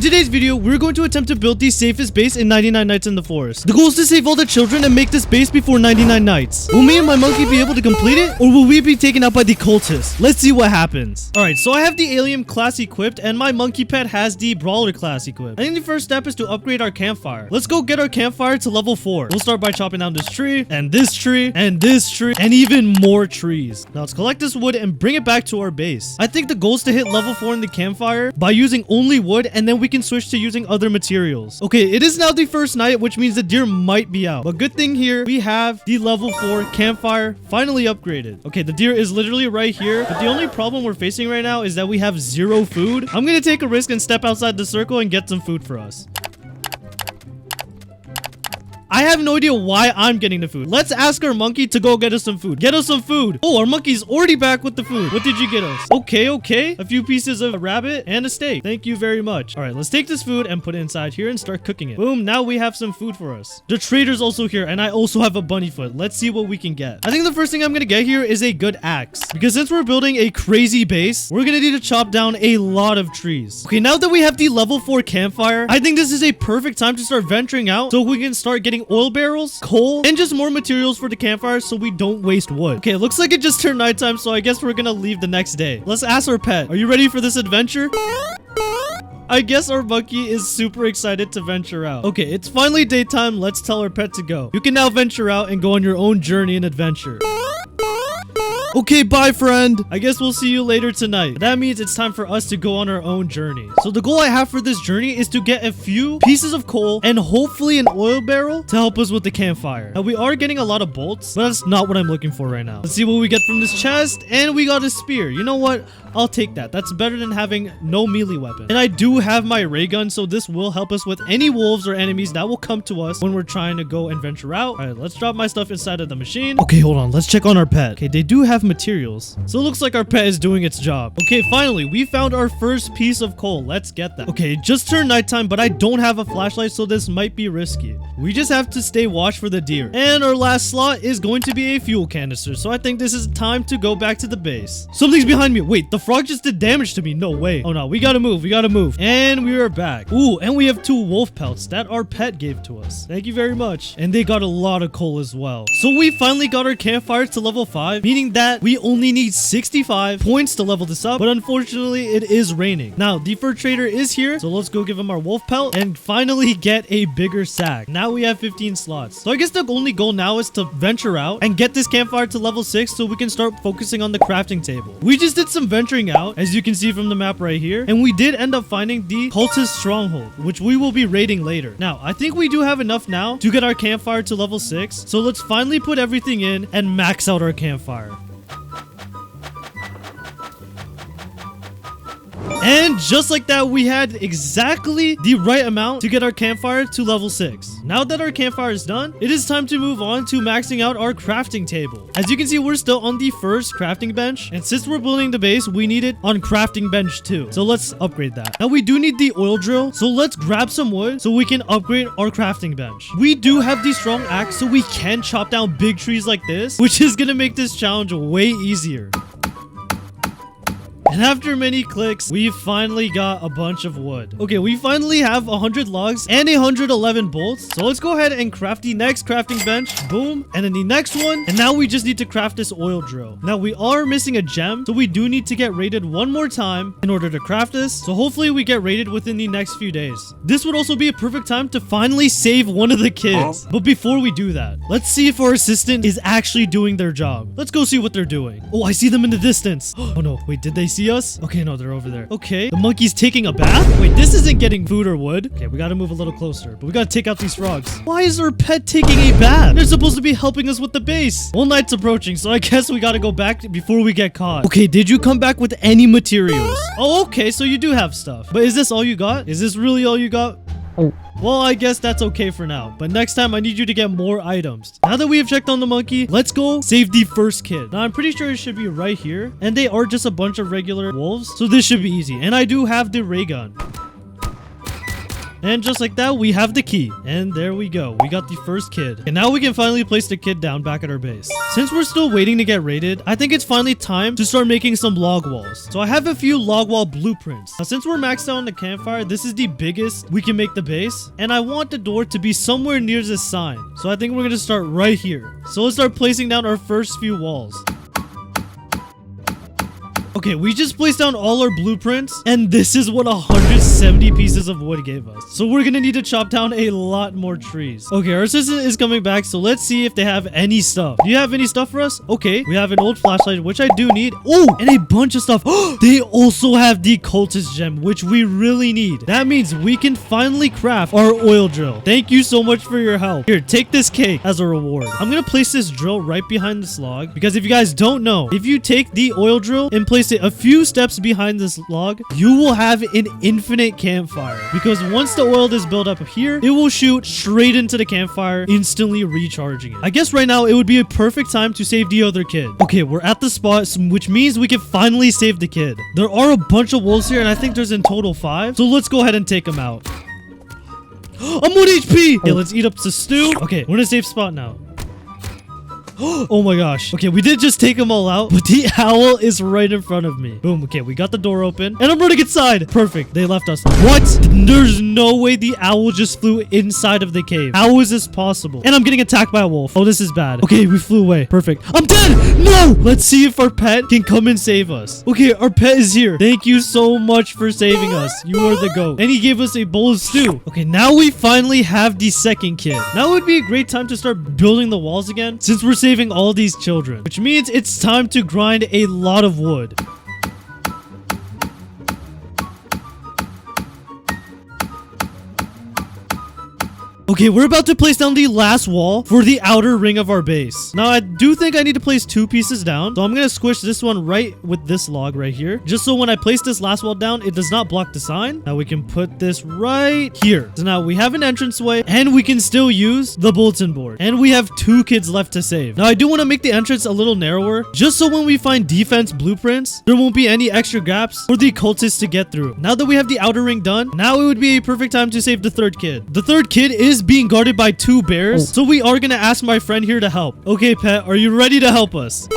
In today's video, we're going to attempt to build the safest base in 99 Nights in the Forest. The goal is to save all the children and make this base before 99 nights. Will me and my monkey be able to complete it, or will we be taken out by the cultists? Let's see what happens. Alright, so I have the alien class equipped, and my monkey pet has the brawler class equipped. I think the first step is to upgrade our campfire. Let's go get our campfire to level 4. We'll start by chopping down this tree, and this tree, and this tree, and even more trees. Now let's collect this wood and bring it back to our base. I think the goal is to hit level 4 in the campfire by using only wood, and then we can switch to using other materials. Okay, it is now the first night, which means the deer might be out. But good thing here, we have the level 4 campfire finally upgraded. Okay, the deer is literally right here, but the only problem we're facing right now is that we have 0 food. I'm gonna take a risk and step outside the circle and get some food for us. I have no idea why I'm getting the food. Let's ask our monkey to go get us some food. Get us some food. Oh, our monkey's already back with the food. What did you get us? Okay. A few pieces of rabbit and a steak. Thank you very much. All right, let's take this food and put it inside here and start cooking it. Boom, now we have some food for us. The trader's also here, and I also have a bunny foot. Let's see what we can get. I think the first thing I'm gonna get here is a good axe, because since we're building a crazy base, we're gonna need to chop down a lot of trees. Okay, now that we have the level 4 campfire, I think this is a perfect time to start venturing out so we can start getting oil barrels, coal, and just more materials for the campfire so we don't waste wood. Okay, it looks like it just turned nighttime, so I guess we're gonna leave the next day. Let's ask our pet. Are you ready for this adventure? I guess our monkey is super excited to venture out. Okay, it's finally daytime. Let's tell our pet to go. You can now venture out and go on your own journey and adventure. Okay, bye, friend. I guess we'll see you later tonight. That means it's time for us to go on our own journey. So the goal I have for this journey is to get a few pieces of coal and hopefully an oil barrel to help us with the campfire. Now, we are getting a lot of bolts, but that's not what I'm looking for right now. Let's see what we get from this chest. And we got a spear. You know what? I'll take that. That's better than having no melee weapon. And I do have my ray gun, so this will help us with any wolves or enemies that will come to us when we're trying to go and venture out. All right, let's drop my stuff inside of the machine. Okay, hold on. Let's check on our pet. Okay, they do have materials, so it looks like our pet is doing its job. Okay, finally, we found our first piece of coal. Let's get that. Okay, it just turned nighttime, but I don't have a flashlight, so this might be risky. We just have to stay watch for the deer. And our last slot is going to be a fuel canister, so I think this is time to go back to the base. Something's behind me. Wait, the frog just did damage to me. No way. Oh no, we gotta move. And we are back. Ooh, and we have 2 wolf pelts that our pet gave to us. Thank you very much. And they got a lot of coal as well. So we finally got our campfire to level 5, meaning that we only need 65 points to level this up, but unfortunately it is raining. Now the fur trader is here, so let's go give him our wolf pelt and finally get a bigger sack. Now we have 15 slots. So I guess the only goal now is to venture out and get this campfire to level 6 so we can start focusing on the crafting table. We just did some venturing out, as you can see from the map right here, and we did end up finding the cultist stronghold, which we will be raiding later. Now I think we do have enough now to get our campfire to level 6, so let's finally put everything in and max out our campfire. And just like that, we had exactly the right amount to get our campfire to level 6. Now that our campfire is done, it is time to move on to maxing out our crafting table. As you can see, we're still on the first crafting bench, and since we're building the base, we need it on crafting bench 2. So let's upgrade that. Now we do need the oil drill, so let's grab some wood so we can upgrade our crafting bench. We do have the strong axe, so we can chop down big trees like this, which is gonna make this challenge way easier. And after many clicks, we finally got a bunch of wood. Okay, we finally have 100 logs and 111 bolts. So let's go ahead and craft the next crafting bench. Boom. And then the next one. And now we just need to craft this oil drill. Now we are missing a gem, so we do need to get raided one more time in order to craft this. So hopefully we get raided within the next few days. This would also be a perfect time to finally save one of the kids. But before we do that, let's see if our assistant is actually doing their job. Let's go see what they're doing. Oh, I see them in the distance. Oh no, wait, did they see us? Okay, no, they're over there. Okay, the monkey's taking a bath? Wait, this isn't getting food or wood. Okay, we gotta move a little closer, but we gotta take out these frogs. Why is our pet taking a bath? They're supposed to be helping us with the base. Well, night's approaching, so I guess we gotta go back before we get caught. Okay, did you come back with any materials? Oh, okay, so you do have stuff. But is this all you got? Is this really all you got? Well, I guess that's okay for now, but next time I need you to get more items. Now that we have checked on the monkey, let's go save the first kid. Now I'm pretty sure it should be right here, and they are just a bunch of regular wolves, so this should be easy. And I do have the ray gun. And just like that, we have the key. And there we go. We got the first kid. And now we can finally place the kid down back at our base. Since we're still waiting to get raided, I think it's finally time to start making some log walls. So I have a few log wall blueprints. Now, since we're maxed out on the campfire, this is the biggest we can make the base. And I want the door to be somewhere near this sign. So I think we're going to start right here. So let's start placing down our first few walls. Okay, we just placed down all our blueprints, and this is what 170 pieces of wood gave us. So we're gonna need to chop down a lot more trees. Okay, our assistant is coming back, so let's see if they have any stuff. Do you have any stuff for us? Okay, we have an old flashlight, which I do need. Oh, and a bunch of stuff. They also have the cultist gem, which we really need. That means we can finally craft our oil drill. Thank you so much for your help. Here, take this cake as a reward. I'm gonna place this drill right behind this log, because if you guys don't know, if you take the oil drill and place it a few steps behind this log, you will have an infinite campfire, because once the oil is built up here, it will shoot straight into the campfire, instantly recharging it. I guess right now it would be a perfect time to save the other kid. Okay, we're at the spot, which means we can finally save the kid. There are a bunch of wolves here, and I think there's in total 5, so let's go ahead and take them out. I'm 1 HP. Okay, let's eat up the stew. Okay, we're in a safe spot now. Oh my gosh. Okay, we did just take them all out, but the owl is right in front of me. Boom. Okay, we got the door open, and I'm running inside. Perfect. They left us. What? There's no way the owl just flew inside of the cave. How is this possible? And I'm getting attacked by a wolf. Oh, this is bad. Okay, we flew away. Perfect. I'm dead. No. Let's see if our pet can come and save us. Okay, our pet is here. Thank you so much for saving us. You are the GOAT. And he gave us a bowl of stew. Okay, now we finally have the second kid. Now would be a great time to start building the walls again, since we're saving all these children, which means it's time to grind a lot of wood. Okay, we're about to place down the last wall for the outer ring of our base. Now, I do think I need to place 2 pieces down. So I'm going to squish this one right with this log right here, just so when I place this last wall down, it does not block the sign. Now we can put this right here. So now we have an entranceway, and we can still use the bulletin board. And we have 2 kids left to save. Now, I do want to make the entrance a little narrower, just so when we find defense blueprints, there won't be any extra gaps for the cultists to get through. Now that we have the outer ring done, now it would be a perfect time to save the third kid. The third kid is being guarded by 2 bears, so we are gonna ask my friend here to help. Okay, pet, are you ready to help us?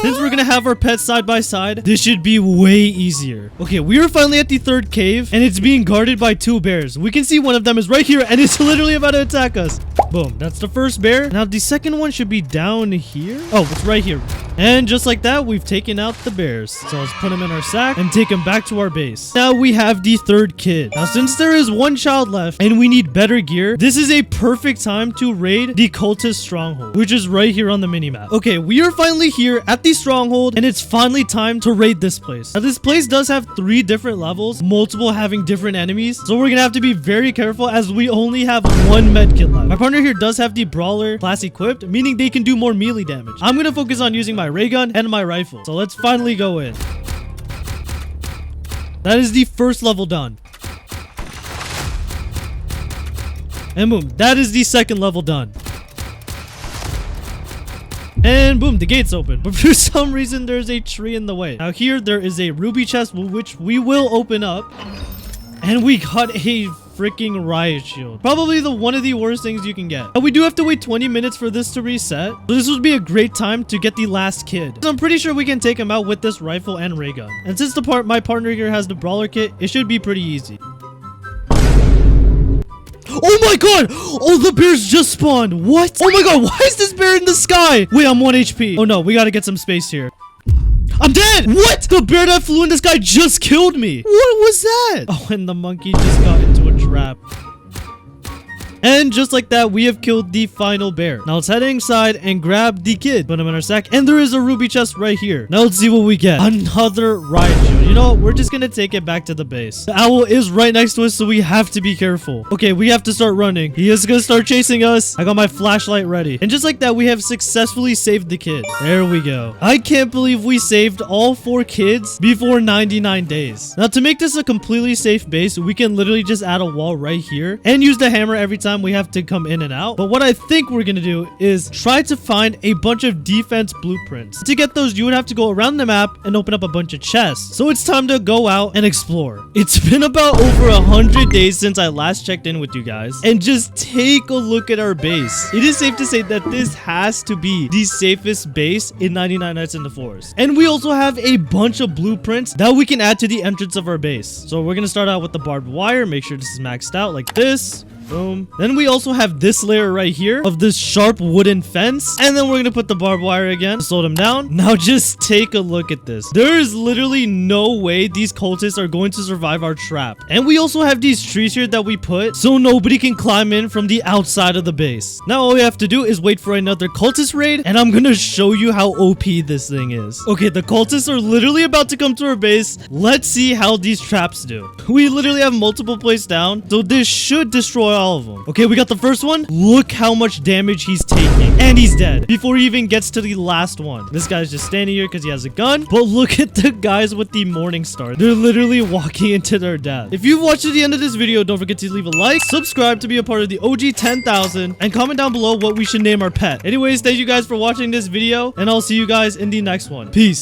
Since we're gonna have our pets side by side, this should be way easier. Okay, we are finally at the third cave, and it's being guarded by 2 bears. We can see one of them is right here, and it's literally about to attack us. Boom, that's the first bear. Now the second one should be down here. Oh, it's right here. And just like that, we've taken out the bears. So let's put them in our sack and take them back to our base. Now we have the third kid. Now since there is 1 child left and we need better gear, this is a perfect time to raid the cultist stronghold, which is right here on the minimap. Okay, we are finally here at the stronghold, and it's finally time to raid this place. Now this place does have 3 different levels, multiple having different enemies, so we're gonna have to be very careful as we only have 1 medkit left. My partner here does have the brawler class equipped, meaning they can do more melee damage. I'm gonna focus on using my ray gun and my rifle. So let's finally go in. That is the first level done. And boom, that is the second level done. And boom, the gate's open. But for some reason, there's a tree in the way. Now here, there is a ruby chest, which we will open up. And we got a freaking riot shield. Probably one of the worst things you can get. We do have to wait 20 minutes for this to reset. So this would be a great time to get the last kid. So I'm pretty sure we can take him out with this rifle and ray gun. And since my partner here has the brawler kit, it should be pretty easy. Oh my god! Oh, the bears just spawned. What? Oh my god, why is this bear in the sky? Wait, I'm 1 HP. Oh no, we gotta get some space here. I'm dead! What? The bear that flew in the sky just killed me. What was that? Oh, and the monkey just got into a trap. And just like that, we have killed the final bear. Now let's head inside and grab the kid. Put him in our sack. And there is a ruby chest right here. Now let's see what we get. Another riot shield. You know what? We're just gonna take it back to the base. The owl is right next to us, so we have to be careful. Okay, we have to start running. He is gonna start chasing us. I got my flashlight ready. And just like that, we have successfully saved the kid. There we go. I can't believe we saved all 4 kids before 99 days. Now to make this a completely safe base, we can literally just add a wall right here and use the hammer every time we have to come in and out. But what I think we're gonna do is try to find a bunch of defense blueprints. To get those, you would have to go around the map and open up a bunch of chests. So it's it's time to go out and explore. It's been about over 100 days since I last checked in with you guys, and just take a look at our base. It is safe to say that this has to be the safest base in 99 Nights in the Forest. And we also have a bunch of blueprints that we can add to the entrance of our base. So we're gonna start out with the barbed wire. Make sure this is maxed out like this. Boom. Then we also have this layer right here of this sharp wooden fence. And then we're going to put the barbed wire again to slow them down. Now just take a look at this. There is literally no way these cultists are going to survive our trap. And we also have these trees here that we put so nobody can climb in from the outside of the base. Now all we have to do is wait for another cultist raid. And I'm going to show you how OP this thing is. Okay, the cultists are literally about to come to our base. Let's see how these traps do. We literally have multiple placed down. So this should destroy all of them. Okay, we got the first one. Look how much damage he's taking. And he's dead before he even gets to the last one. This guy's just standing here because he has a gun. But look at the guys with the morning star. They're literally walking into their death. If you've watched to the end of this video, don't forget to leave a like, subscribe to be a part of the OG 10,000, and comment down below what we should name our pet. Anyways, thank you guys for watching this video, and I'll see you guys in the next one. Peace.